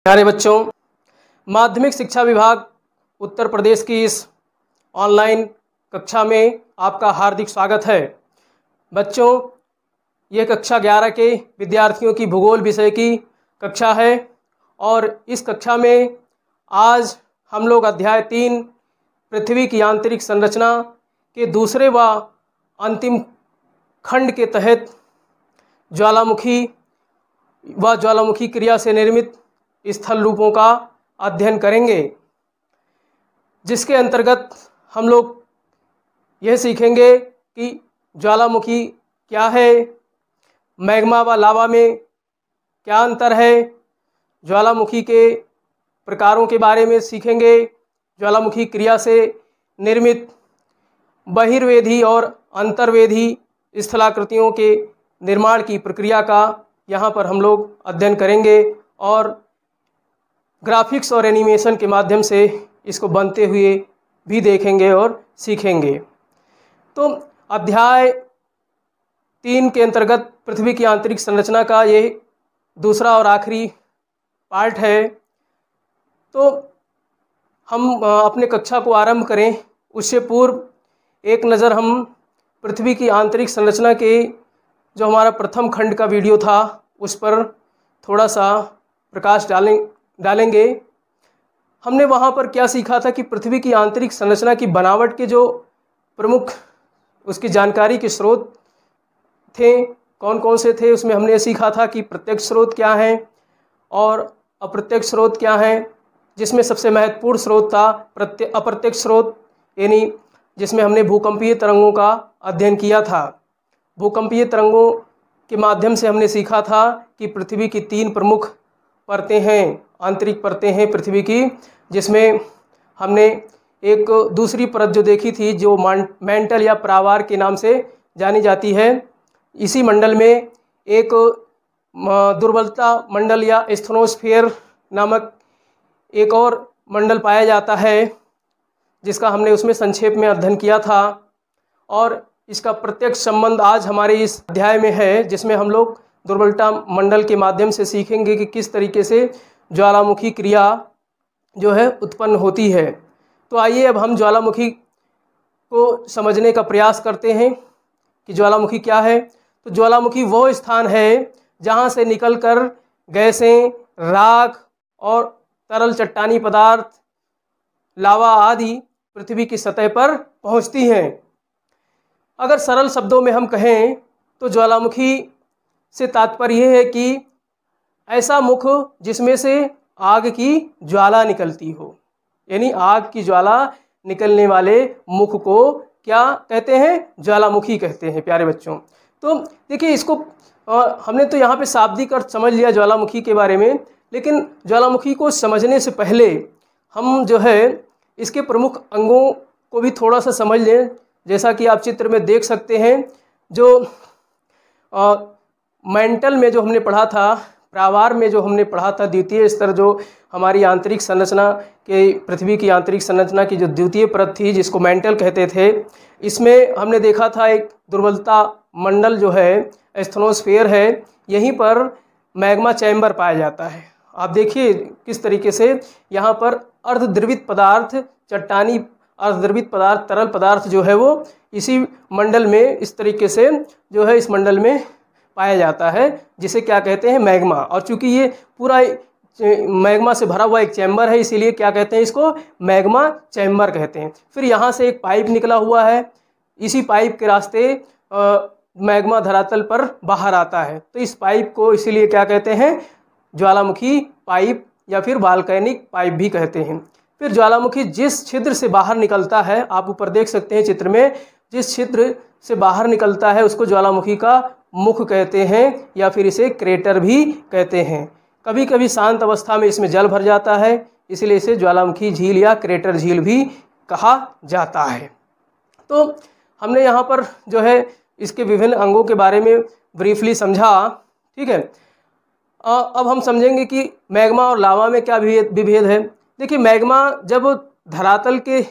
प्यारे बच्चों, माध्यमिक शिक्षा विभाग उत्तर प्रदेश की इस ऑनलाइन कक्षा में आपका हार्दिक स्वागत है। बच्चों, ये कक्षा 11 के विद्यार्थियों की भूगोल विषय की कक्षा है और इस कक्षा में आज हम लोग अध्याय 3 पृथ्वी की आंतरिक संरचना के दूसरे व अंतिम खंड के तहत ज्वालामुखी व ज्वालामुखी क्रिया से निर्मित स्थल रूपों का अध्ययन करेंगे, जिसके अंतर्गत हम लोग यह सीखेंगे कि ज्वालामुखी क्या है, मैग्मा व लावा में क्या अंतर है, ज्वालामुखी के प्रकारों के बारे में सीखेंगे, ज्वालामुखी क्रिया से निर्मित बहिर्वेधी और अंतर्वेधी स्थलाकृतियों के निर्माण की प्रक्रिया का यहाँ पर हम लोग अध्ययन करेंगे और ग्राफिक्स और एनिमेशन के माध्यम से इसको बनते हुए भी देखेंगे और सीखेंगे। तो अध्याय 3 के अंतर्गत पृथ्वी की आंतरिक संरचना का ये दूसरा और आखिरी पार्ट है। तो हम अपने कक्षा को आरंभ करें उससे पूर्व एक नज़र हम पृथ्वी की आंतरिक संरचना के जो हमारा प्रथम खंड का वीडियो था उस पर थोड़ा सा प्रकाश डालेंगे। हमने वहाँ पर क्या सीखा था कि पृथ्वी की आंतरिक संरचना की बनावट के जो प्रमुख उसकी जानकारी के स्रोत थे कौन कौन से थे, उसमें हमने सीखा था कि प्रत्यक्ष स्रोत क्या हैं और अप्रत्यक्ष स्रोत क्या हैं, जिसमें सबसे महत्वपूर्ण स्रोत था अप्रत्यक्ष स्रोत, यानी जिसमें हमने भूकंपीय तरंगों का अध्ययन किया था। भूकंपीय तरंगों के माध्यम से हमने सीखा था कि पृथ्वी की 3 प्रमुख परतें हैं, आंतरिक परतें हैं पृथ्वी की, जिसमें हमने एक दूसरी परत जो देखी थी जो मैंटल या प्रावार के नाम से जानी जाती है। इसी मंडल में एक दुर्बलता मंडल या एस्थनोस्फीयर नामक एक और मंडल पाया जाता है, जिसका हमने उसमें संक्षेप में अध्ययन किया था और इसका प्रत्यक्ष संबंध आज हमारे इस अध्याय में है, जिसमें हम लोग दुर्बलता मंडल के माध्यम से सीखेंगे कि किस तरीके से ज्वालामुखी क्रिया जो है उत्पन्न होती है। तो आइए अब हम ज्वालामुखी को समझने का प्रयास करते हैं कि ज्वालामुखी क्या है। तो ज्वालामुखी वो स्थान है जहाँ से निकलकर गैसें, राख और तरल चट्टानी पदार्थ, लावा आदि पृथ्वी की सतह पर पहुँचती हैं। अगर सरल शब्दों में हम कहें तो ज्वालामुखी से तात्पर्य यह है कि ऐसा मुख जिसमें से आग की ज्वाला निकलती हो, यानी आग की ज्वाला निकलने वाले मुख को क्या कहते हैं? ज्वालामुखी कहते हैं। प्यारे बच्चों, तो देखिए इसको हमने तो यहाँ पे शाब्दिक अर्थ समझ लिया ज्वालामुखी के बारे में, लेकिन ज्वालामुखी को समझने से पहले हम जो है इसके प्रमुख अंगों को भी थोड़ा सा समझ लें। जैसा कि आप चित्र में देख सकते हैं, जो मेंटल में जो हमने पढ़ा था, प्रावार में जो हमने पढ़ा था, द्वितीय स्तर जो हमारी आंतरिक संरचना के पृथ्वी की आंतरिक संरचना की जो द्वितीय परत थी जिसको मेंटल कहते थे, इसमें हमने देखा था एक दुर्बलता मंडल जो है एस्थनोस्फीयर है, यहीं पर मैग्मा चैम्बर पाया जाता है। आप देखिए किस तरीके से यहाँ पर अर्धद्रवित पदार्थ, चट्टानी अर्धद्रवित पदार्थ, तरल पदार्थ जो है वो इसी मंडल में इस तरीके से जो है इस मंडल में पाया जाता है, जिसे क्या कहते हैं? मैग्मा। और चूंकि ये पूरा मैग्मा से भरा हुआ एक चैम्बर है, इसीलिए क्या कहते हैं? इसको मैग्मा चैम्बर कहते हैं। फिर यहाँ से एक पाइप निकला हुआ है, इसी पाइप के रास्ते मैग्मा धरातल पर बाहर आता है, तो इस पाइप को इसीलिए क्या कहते हैं? ज्वालामुखी पाइप या फिर वॉल्केनिक पाइप भी कहते हैं। फिर ज्वालामुखी जिस छिद्र से बाहर निकलता है, आप ऊपर देख सकते हैं चित्र में, जिस छिद्र से बाहर निकलता है उसको ज्वालामुखी का मुख कहते हैं या फिर इसे क्रेटर भी कहते हैं। कभी कभी शांत अवस्था में इसमें जल भर जाता है, इसलिए इसे ज्वालामुखी झील या क्रेटर झील भी कहा जाता है। तो हमने यहाँ पर जो है इसके विभिन्न अंगों के बारे में ब्रीफली समझा, ठीक है। अब हम समझेंगे कि मैग्मा और लावा में क्या विभेद है। देखिए, मैग्मा जब धरातल के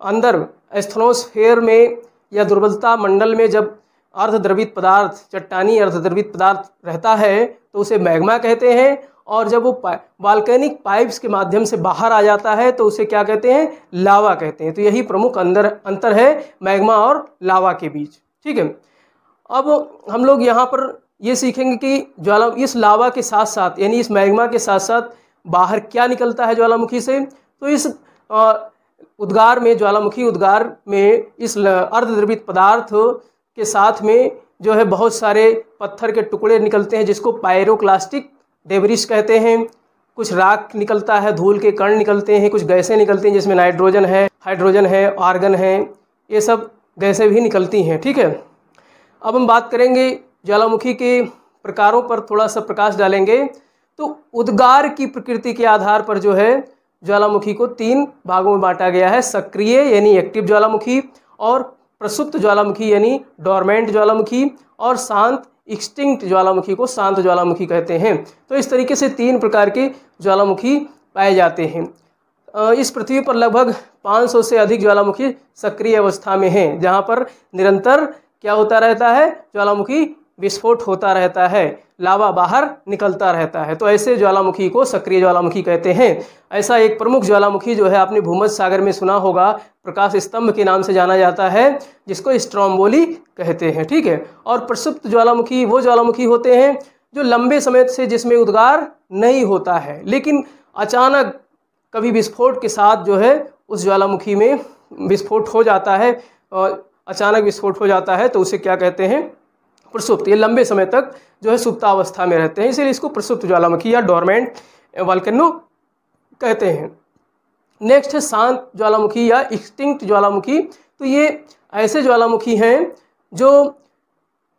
अंदर एस्थनोस्फीयर में या दुर्बलता मंडल में जब अर्धद्रवित पदार्थ, चट्टानी अर्धद्रवित पदार्थ रहता है तो उसे मैग्मा कहते हैं, और जब वो वॉल्केनिक पाइप्स के माध्यम से बाहर आ जाता है तो उसे क्या कहते हैं, लावा कहते हैं। तो यही प्रमुख अंतर है मैग्मा और लावा के बीच। ठीक है, अब हम लोग यहाँ पर ये सीखेंगे कि इस लावा के साथ साथ यानी इस मैग्मा के साथ साथ बाहर क्या निकलता है ज्वालामुखी से। तो इस उद्गार में, ज्वालामुखी उद्गार में इस अर्धद्रवित पदार्थ के साथ में जो है बहुत सारे पत्थर के टुकड़े निकलते हैं जिसको पायरोक्लास्टिक डेब्रिस कहते हैं। कुछ राख निकलता है, धूल के कण निकलते हैं, कुछ गैसें निकलती हैं जिसमें नाइट्रोजन है, हाइड्रोजन है, आर्गन है, ये सब गैसें भी निकलती हैं। ठीक है, अब हम बात करेंगे ज्वालामुखी के प्रकारों पर, थोड़ा सा प्रकाश डालेंगे। तो उद्गार की प्रकृति के आधार पर जो है ज्वालामुखी को 3 भागों में बांटा गया है, सक्रिय यानी एक्टिव ज्वालामुखी, और प्रसुप्त ज्वालामुखी यानी डोरमेंट ज्वालामुखी, और शांत एक्सटिंक्ट ज्वालामुखी को शांत ज्वालामुखी कहते हैं। तो इस तरीके से 3 प्रकार के ज्वालामुखी पाए जाते हैं। इस पृथ्वी पर लगभग 500 से अधिक ज्वालामुखी सक्रिय अवस्था में हैं, जहाँ पर निरंतर क्या होता रहता है, ज्वालामुखी विस्फोट होता रहता है, लावा बाहर निकलता रहता है। तो ऐसे ज्वालामुखी को सक्रिय ज्वालामुखी कहते हैं। ऐसा एक प्रमुख ज्वालामुखी जो है आपने भूमध्य सागर में सुना होगा, प्रकाश स्तंभ के नाम से जाना जाता है, जिसको स्ट्रोम्बोली कहते हैं। ठीक है, और प्रसुप्त ज्वालामुखी वो ज्वालामुखी होते हैं जो लंबे समय से जिसमें उद्गार नहीं होता है, लेकिन अचानक कभी विस्फोट के साथ जो है उस ज्वालामुखी में विस्फोट हो जाता है, और अचानक विस्फोट हो जाता है तो उसे क्या कहते हैं, प्रसुप्त। ये लंबे समय तक जो है सुप्तावस्था में रहते हैं, इसीलिए इसको प्रसुप्त ज्वालामुखी या डोरमेंट वॉल्केनो कहते हैं। नेक्स्ट है शांत ज्वालामुखी या एक्सटिंक्ट ज्वालामुखी। तो ये ऐसे ज्वालामुखी हैं जो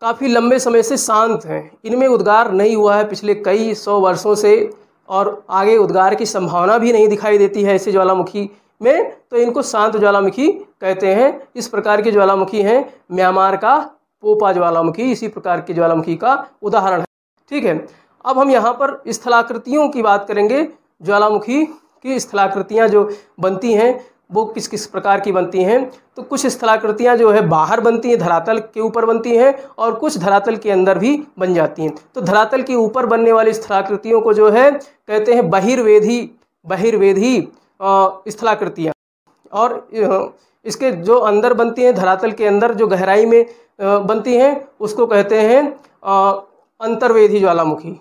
काफ़ी लंबे समय से शांत हैं, इनमें उद्गार नहीं हुआ है पिछले कई 100 वर्षों से, और आगे उद्गार की संभावना भी नहीं दिखाई देती है ऐसे ज्वालामुखी में, तो इनको शांत ज्वालामुखी कहते हैं। इस प्रकार के ज्वालामुखी हैं म्यांमार का पोपा ज्वालामुखी, इसी प्रकार के ज्वालामुखी का उदाहरण है। ठीक है, अब हम यहाँ पर स्थलाकृतियों की बात करेंगे। ज्वालामुखी की स्थलाकृतियाँ जो बनती हैं वो किस किस प्रकार की बनती हैं। तो कुछ स्थलाकृतियाँ जो है बाहर बनती हैं, धरातल के ऊपर बनती हैं, और कुछ धरातल के अंदर भी बन जाती हैं। तो धरातल के ऊपर बनने वाली स्थलाकृतियों को जो है कहते हैं बहिर्वेधी स्थलाकृतियाँ, और इसके जो अंदर बनती हैं, धरातल के अंदर जो गहराई में बनती हैं, उसको कहते हैं अंतर्वेधी ज्वालामुखी,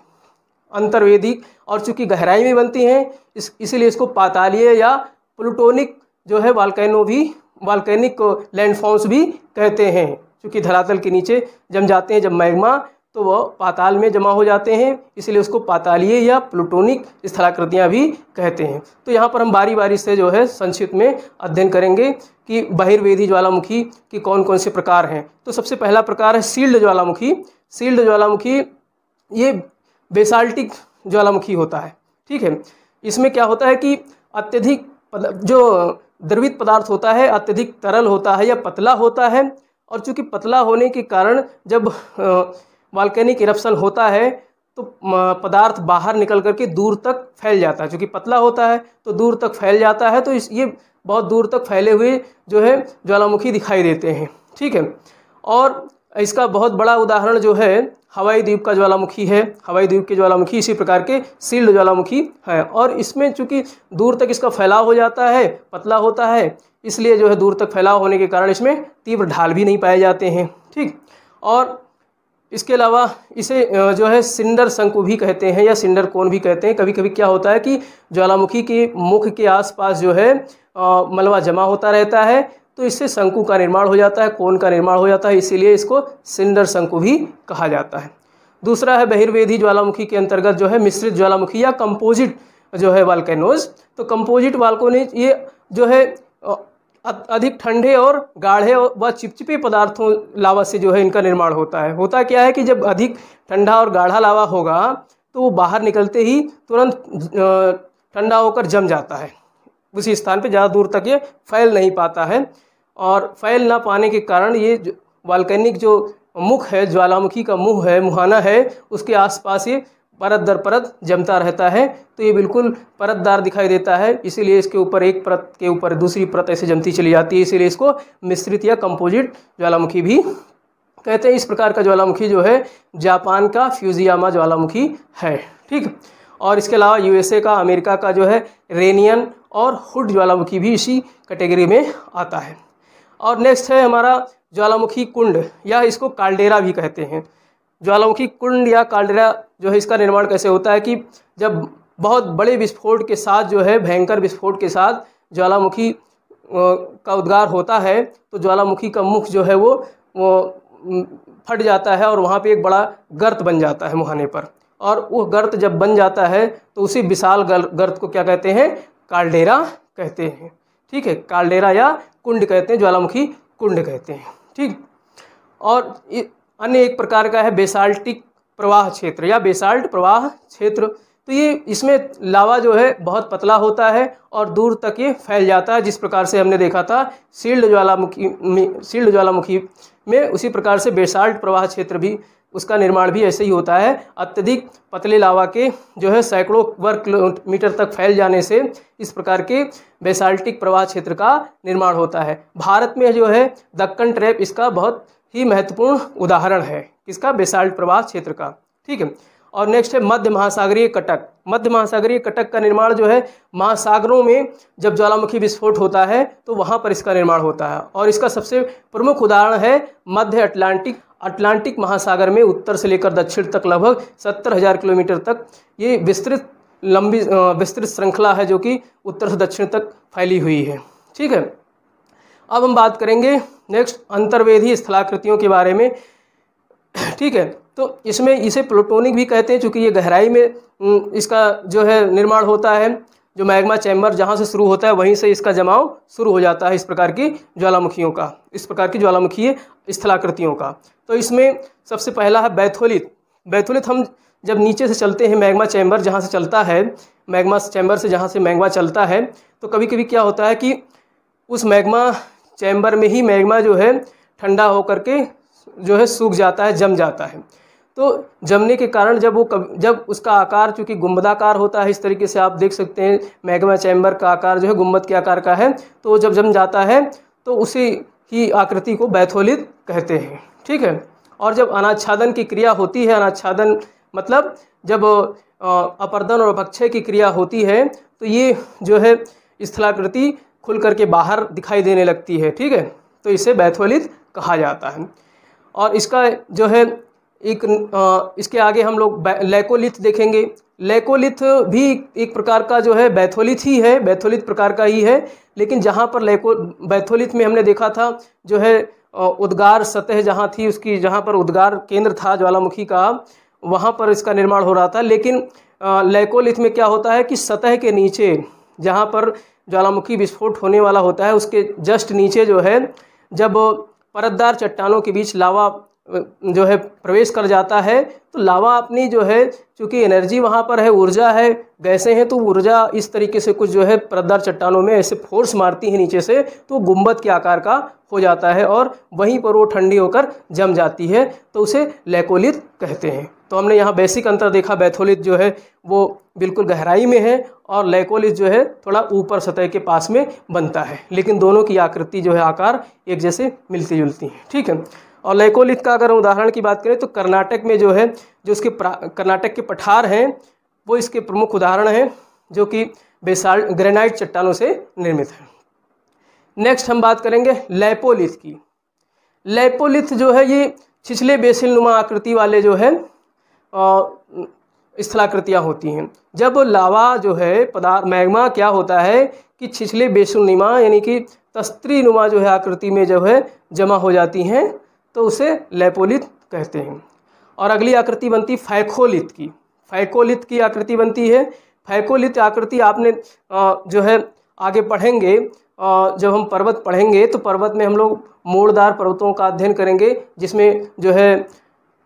अंतर्वेदी। और चूंकि गहराई में बनती हैं इसीलिए इसको पातालीय या प्लूटोनिक जो है वॉल्केनिक लैंडफॉर्म्स भी कहते हैं। चूँकि धरातल के नीचे जम जाते हैं जब मैग्मा, तो वह पाताल में जमा हो जाते हैं, इसलिए उसको पातालीय या प्लूटोनिक स्थलाकृतियाँ भी कहते हैं। तो यहाँ पर हम बारी बारी से जो है संक्षिप्त में अध्ययन करेंगे कि बहिर्वेधी ज्वालामुखी की कौन कौन से प्रकार हैं। तो सबसे पहला प्रकार है सील्ड ज्वालामुखी। सील्ड ज्वालामुखी ये बेसाल्टिक ज्वालामुखी होता है। ठीक है, इसमें क्या होता है कि अत्यधिक जो द्रवित पदार्थ होता है अत्यधिक तरल होता है या पतला होता है, और चूँकि पतला होने के कारण जब वॉल्केनिक इरप्शन होता है तो पदार्थ बाहर निकल करके दूर तक फैल जाता है। चूँकि पतला होता है तो दूर तक फैल जाता है, तो ये बहुत दूर तक फैले हुए जो है ज्वालामुखी दिखाई देते हैं। ठीक है, और इसका बहुत बड़ा उदाहरण जो है हवाई द्वीप का ज्वालामुखी है। हवाई द्वीप के ज्वालामुखी इसी प्रकार के सील्ड ज्वालामुखी है, और इसमें चूँकि दूर तक इसका फैलाव हो जाता है, पतला होता है, इसलिए जो है दूर तक फैलाव होने के कारण इसमें तीव्र ढाल भी नहीं पाए जाते हैं। ठीक, और इसके अलावा इसे जो है सिंडर शंकु भी कहते हैं या सिंडर कोन भी कहते हैं। कभी कभी क्या होता है कि ज्वालामुखी के मुख के आसपास जो है मलबा जमा होता रहता है, तो इससे शंकु का निर्माण हो जाता है, कोन का निर्माण हो जाता है, इसीलिए इसको सिंडर शंकु भी कहा जाता है। दूसरा है बहिर्वेधी ज्वालामुखी के अंतर्गत जो है मिश्रित ज्वालामुखी या कंपोजिट जो है वॉल्केनोज। तो कंपोजिट वॉल्केनोज ये जो है अधिक ठंडे और गाढ़े व चिपचिपे पदार्थों लावा से जो है इनका निर्माण होता है। होता क्या है कि जब अधिक ठंडा और गाढ़ा लावा होगा तो वो बाहर निकलते ही तुरंत ठंडा होकर जम जाता है, उसी स्थान पे ज़्यादा दूर तक ये फैल नहीं पाता है, और फैल ना पाने के कारण ये वॉल्केनिक जो मुख है, ज्वालामुखी का मुँह है, मुहाना है, उसके आसपास ये परत दर परत जमता रहता है। तो ये बिल्कुल परतदार दिखाई देता है, इसीलिए इसके ऊपर एक परत के ऊपर दूसरी परत ऐसे जमती चली जाती है, इसीलिए इसको मिश्रित या कंपोजिट ज्वालामुखी भी कहते हैं। इस प्रकार का ज्वालामुखी जो है जापान का फ्यूजियामा ज्वालामुखी है। ठीक, और इसके अलावा यूएसए का, अमेरिका का जो है रेनियन और हुड ज्वालामुखी भी इसी कैटेगरी में आता है। और नेक्स्ट है हमारा ज्वालामुखी कुंड, या इसको काल्डेरा भी कहते हैं। ज्वालामुखी कुंड या काल्डेरा जो है, इसका निर्माण कैसे होता है कि जब बहुत बड़े विस्फोट के साथ जो है, भयंकर विस्फोट के साथ ज्वालामुखी का उद्गार होता है तो ज्वालामुखी का मुख जो है वो फट जाता है और वहाँ पे एक बड़ा गर्त बन जाता है मुहाने पर। और वो गर्त जब बन जाता है तो उसी विशाल गर्त को क्या कहते हैं? काल्डेरा कहते हैं। ठीक है, काल्डेरा या कुंड कहते हैं, ज्वालामुखी कुंड कहते हैं। ठीक, और अन्य एक प्रकार का है बेसाल्टिक प्रवाह क्षेत्र या बेसाल्ट प्रवाह क्षेत्र। तो ये इसमें लावा जो है बहुत पतला होता है और दूर तक ये फैल जाता है, जिस प्रकार से हमने देखा था शील्ड ज्वालामुखी में, उसी प्रकार से बेसाल्ट प्रवाह क्षेत्र भी, उसका निर्माण भी ऐसे ही होता है। अत्यधिक पतले लावा के जो है सैकड़ों वर्ग किलोमीटर तक फैल जाने से इस प्रकार के बेसाल्टिक प्रवाह क्षेत्र का निर्माण होता है। भारत में जो है दक्कन ट्रैप इसका बहुत ही महत्वपूर्ण उदाहरण है, किसका? बेसाल्ट प्रवाह क्षेत्र का। ठीक है, और नेक्स्ट है मध्य महासागरीय कटक। मध्य महासागरीय कटक का निर्माण जो है महासागरों में जब ज्वालामुखी विस्फोट होता है तो वहाँ पर इसका निर्माण होता है। और इसका सबसे प्रमुख उदाहरण है मध्य अटलांटिक महासागर में उत्तर से लेकर दक्षिण तक लगभग 70,000 किलोमीटर तक ये विस्तृत श्रृंखला है जो कि उत्तर से दक्षिण तक फैली हुई है। ठीक है, अब हम बात करेंगे नेक्स्ट अंतर्वेधी स्थलाकृतियों के बारे में। ठीक है, तो इसमें इसे प्लूटोनिक भी कहते हैं क्योंकि ये गहराई में इसका जो है निर्माण होता है। जो मैग्मा चैम्बर जहाँ से शुरू होता है वहीं से इसका जमाव शुरू हो जाता है इस प्रकार की ज्वालामुखीय स्थलाकृतियों का। तो इसमें सबसे पहला है बैथोलिथ। बैथोलिथ हम जब नीचे से चलते हैं, मैग्मा चैम्बर जहाँ से चलता है, मैग्मा चैम्बर से जहाँ से मैग्मा चलता है, तो कभी कभी क्या होता है कि उस मैग्मा चैम्बर में ही मैग्मा जो है ठंडा होकर के जो है सूख जाता है, जम जाता है। तो जमने के कारण जब उसका आकार चूँकि गुंबदाकार होता है, इस तरीके से आप देख सकते हैं मैग्मा चैम्बर का आकार जो है गुंबद के आकार का है, तो जब जम जाता है तो उसी की आकृति को बैथोलिथ कहते हैं। ठीक है, और जब अनाच्छादन की क्रिया होती है, अनाच्छादन मतलब जब अपर्दन और अपक्षय की क्रिया होती है तो ये जो है स्थलाकृति खुल करके बाहर दिखाई देने लगती है। ठीक है, तो इसे बैथोलिथ कहा जाता है। और इसका जो है इसके आगे हम लोग लैकोलिथ देखेंगे। लैकोलिथ भी एक प्रकार का जो है बैथोलिथ ही है, बैथोलिथ प्रकार का ही है, लेकिन जहाँ पर बैथोलिथ में हमने देखा था जो है उद्गार सतह जहाँ थी उसकी, जहाँ पर उद्गार केंद्र था ज्वालामुखी का, वहाँ पर इसका निर्माण हो रहा था। लेकिन लैकोलिथ में क्या होता है कि सतह के नीचे जहाँ पर ज्वालामुखी विस्फोट होने वाला होता है उसके जस्ट नीचे जो है जब परतदार चट्टानों के बीच लावा जो है प्रवेश कर जाता है तो लावा अपनी जो है चूँकि एनर्जी वहाँ पर है, ऊर्जा है, गैसें हैं, तो ऊर्जा इस तरीके से कुछ जो है परतदार चट्टानों में ऐसे फोर्स मारती है नीचे से, तो गुंबद के आकार का हो जाता है और वहीं पर वो ठंडी होकर जम जाती है, तो उसे लैकोलिथ कहते हैं। तो हमने यहाँ बेसिक अंतर देखा, बैथोलिथ जो है वो बिल्कुल गहराई में है और लैकोलिथ जो है थोड़ा ऊपर सतह के पास में बनता है, लेकिन दोनों की आकृति जो है आकार एक जैसे मिलती जुलती हैं। ठीक है, और लैकोलिथ का अगर उदाहरण की बात करें तो कर्नाटक में जो है जो उसके कर्नाटक के पठार हैं वो इसके प्रमुख उदाहरण हैं जो कि बेसाल्ट ग्रेनाइट चट्टानों से निर्मित है। नेक्स्ट हम बात करेंगे लैपोलिथ की। लैपोलिथ जो है ये छिछले बेसिल नुमा आकृति वाले जो है स्थलाकृतियाँ होती हैं। जब लावा जो है मैग्मा क्या होता है कि छिछले बेसिल नुमा यानी कि तस्त्री नुमा जो है आकृति में जो है जमा हो जाती हैं, तो उसे लैपोलिथ कहते हैं। और अगली आकृति बनती फैकोलिथ की। फैकोलिथ की आकृति बनती है। फैकोलिथ आकृति आपने जो है आगे पढ़ेंगे, जब हम पर्वत पढ़ेंगे तो पर्वत में हम लोग मोड़दार पर्वतों का अध्ययन करेंगे, जिसमें जो है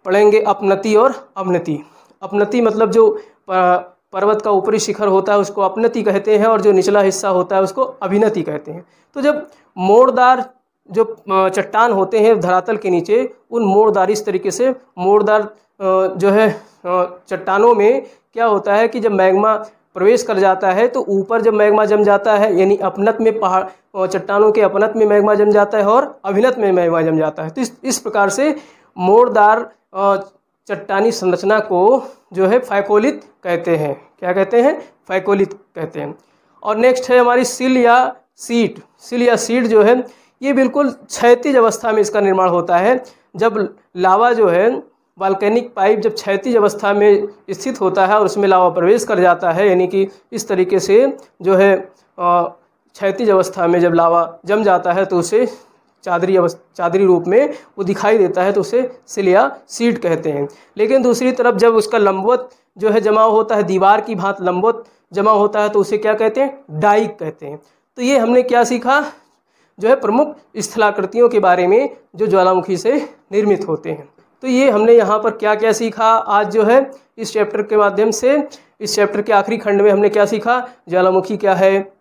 पढ़ेंगे अपनति और अवनति। अपनति मतलब जो पर्वत का ऊपरी शिखर होता है उसको अपनति कहते हैं और जो निचला हिस्सा होता है उसको अभिनति कहते हैं। तो जब मोड़दार जो चट्टान होते हैं धरातल के नीचे, उन मोड़दार इस तरीके से मोड़दार जो है चट्टानों में क्या होता है कि जब मैग्मा प्रवेश कर जाता है तो ऊपर जब मैग्मा जम जाता है, यानी अपनत में पहाड़ चट्टानों के अपनत में मैग्मा जम जाता है और अभिनत में मैग्मा जम जाता है। तो इस प्रकार से मोड़दार चट्टानी संरचना को जो है फाइकोलिथ कहते हैं। क्या कहते हैं? फाइकोलिथ कहते हैं। और नेक्स्ट है हमारी सिल या सीट। सिल या सीट जो है ये बिल्कुल क्षैतिज अवस्था में इसका निर्माण होता है। जब लावा जो है वॉल्केनिक पाइप जब क्षैतिज अवस्था में स्थित होता है और उसमें लावा प्रवेश कर जाता है, यानी कि इस तरीके से जो है क्षैतिज अवस्था में जब लावा जम जाता है तो उसे चादरी रूप में वो दिखाई देता है, तो उसे सिल या सीट कहते हैं। लेकिन दूसरी तरफ जब उसका लंबवत जो है जमाव होता है, दीवार की भांति लंबवत जमा होता है, तो उसे क्या कहते हैं? डाइक कहते हैं। तो ये हमने क्या सीखा? जो है प्रमुख स्थलाकृतियों के बारे में जो ज्वालामुखी से निर्मित होते हैं। तो ये हमने यहाँ पर क्या क्या सीखा आज जो है इस चैप्टर के माध्यम से। इस चैप्टर के आखिरी खंड में हमने क्या सीखा? ज्वालामुखी क्या है,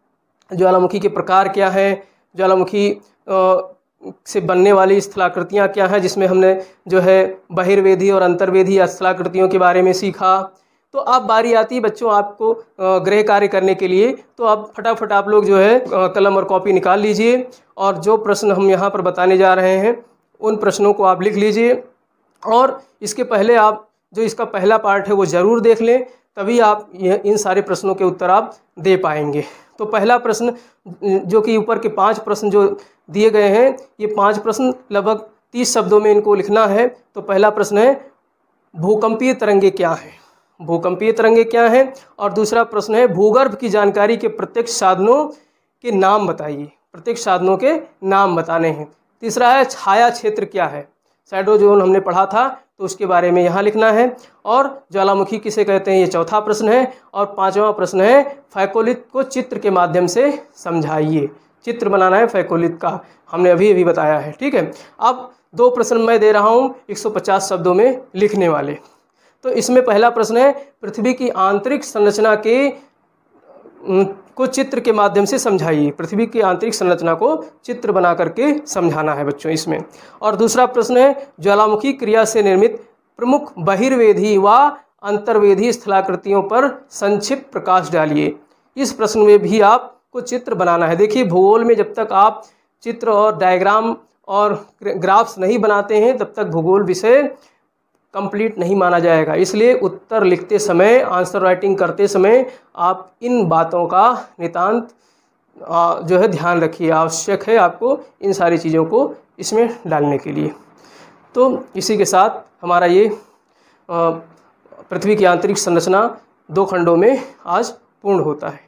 ज्वालामुखी के प्रकार क्या हैं, ज्वालामुखी से बनने वाली स्थलाकृतियाँ क्या हैं, जिसमें हमने जो है बहिर्वेधी और अंतर्वेधी स्थलाकृतियों के बारे में सीखा। तो अब बारी आती है बच्चों आपको गृह कार्य करने के लिए। तो अब फटाफट आप लोग जो है कलम और कॉपी निकाल लीजिए और जो प्रश्न हम यहाँ पर बताने जा रहे हैं उन प्रश्नों को आप लिख लीजिए। और इसके पहले आप जो इसका पहला पार्ट है वो ज़रूर देख लें, तभी आप इन सारे प्रश्नों के उत्तर आप दे पाएंगे। तो पहला प्रश्न जो कि ऊपर के 5 प्रश्न जो दिए गए हैं, ये 5 प्रश्न लगभग 30 शब्दों में इनको लिखना है। तो पहला प्रश्न है भूकंपीय तरंगे क्या हैं? भूकंपीय तरंगे क्या हैं? और दूसरा प्रश्न है भूगर्भ की जानकारी के प्रत्यक्ष साधनों के नाम बताइए। प्रत्यक्ष साधनों के नाम बताने हैं। तीसरा है छाया क्षेत्र क्या है? शैडो जोन हमने पढ़ा था, तो उसके बारे में यहाँ लिखना है। और ज्वालामुखी किसे कहते हैं, ये चौथा प्रश्न है। और 5वां प्रश्न है फाइकोलिथ को चित्र के माध्यम से समझाइए। चित्र बनाना है फाइकोलिथ का, हमने अभी बताया है। ठीक है, अब 2 प्रश्न मैं दे रहा हूँ 150 शब्दों में लिखने वाले। तो इसमें पहला प्रश्न है पृथ्वी की आंतरिक संरचना को चित्र के माध्यम से समझाइए। पृथ्वी की आंतरिक संरचना को चित्र बना करके समझाना है बच्चों इसमें। और दूसरा प्रश्न है ज्वालामुखी क्रिया से निर्मित प्रमुख बहिर्वेधी व अंतर्वेधी स्थलाकृतियों पर संक्षिप्त प्रकाश डालिए। इस प्रश्न में भी आपको चित्र बनाना है। देखिए भूगोल में जब तक आप चित्र और डायग्राम और ग्राफ्स नहीं बनाते हैं तब तक भूगोल विषय कंप्लीट नहीं माना जाएगा। इसलिए उत्तर लिखते समय, आंसर राइटिंग करते समय आप इन बातों का नितांत जो है ध्यान रखिए। आवश्यक है आपको इन सारी चीज़ों को इसमें डालने के लिए। तो इसी के साथ हमारा ये पृथ्वी की आंतरिक संरचना 2 खंडों में आज पूर्ण होता है।